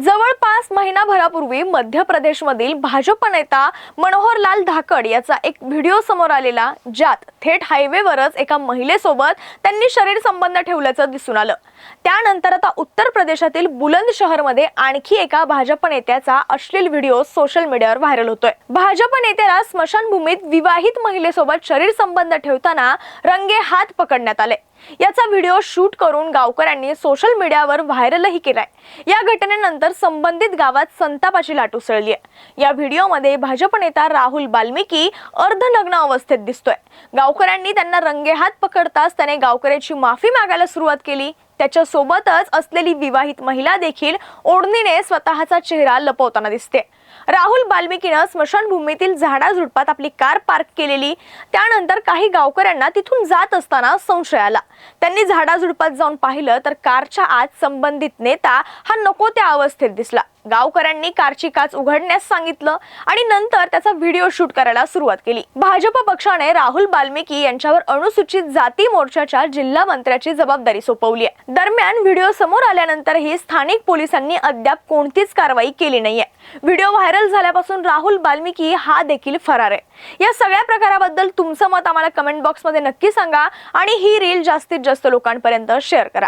जवळपास महिनाभरापूर्वी मध्य प्रदेशमधील भाजप नेता मनोहरलाल धाकड याचा एक व्हिडिओ समोर आलेला, ज्यात थेट हायवेवरच एका महिलेसोबत त्यांनी शरीर संबंध ठेवल्याचं दिसून आलं। त्यानंतर आता उत्तर प्रदेशातील बुलंद शहरमध्ये आणखी एका भाजप नेत्याचा अश्लील व्हिडिओ सोशल मीडियावर व्हायरल होतोय। भाजप नेत्याला स्मशानभूमीत विवाहित महिलेसोबत शरीर संबंध ठेवताना रंगे हात पकडण्यात आले। याचा व्हिडिओ शूट करून गावकऱ्यांनी सोशल मीडियावर व्हायरलही केलाय। या घटनेनंतर संबंधित गावात संतापाची लाट उसळली आहे। या व्हिडिओमध्ये भाजप नेता राहुल बाल्मिकी अर्धनग्न अवस्थेत दिसतोय। गावकऱ्यांनी त्यांना रंगेहात पकडताच त्याने गावकऱ्याची माफी मागायला सुरुवात केली। त्याच्या सोबतच असलेली विवाहित महिला देखील ओढणीने स्वतःचा चेहरा लपवताना दिसते। राहुल बाल्मिकीने स्मशानभूमीतील झाडाझुडपात आपली कार पार्क केलेली। त्यानंतर काही गावकऱ्यांना तिथून जात असताना संशय आला। त्यांनी झाडाझुडपात जाऊन पाहिलं तर कारच्या आत संबंधित नेता हा नको त्या अवस्थेत दिसला। गावकऱ्यांनी कारची काच उघडण्यास सांगितलं आणि नंतर त्याचा व्हिडिओ शूट करायला सुरुवात केली। भाजप पक्षाने राहुल बाल्मिकी यांच्यावर अनुसूचित जाती मोर्चाच्या जिल्हा मंत्र्याची जबाबदारी सोपवली आहे। दरम्यान व्हिडिओ समोर आल्यानंतरही स्थानिक पोलिसांनी अद्याप कोणतीच कारवाई केली नाहीये। व्हिडिओ व्हायरल झाल्यापासून राहुल बाल्मिकी हा देखील फरार आहे। या सगळ्या प्रकाराबद्दल तुमचं मत आम्हाला कमेंट बॉक्समध्ये नक्की सांगा आणि ही रील जास्तीत जास्त लोकांपर्यंत शेअर करा।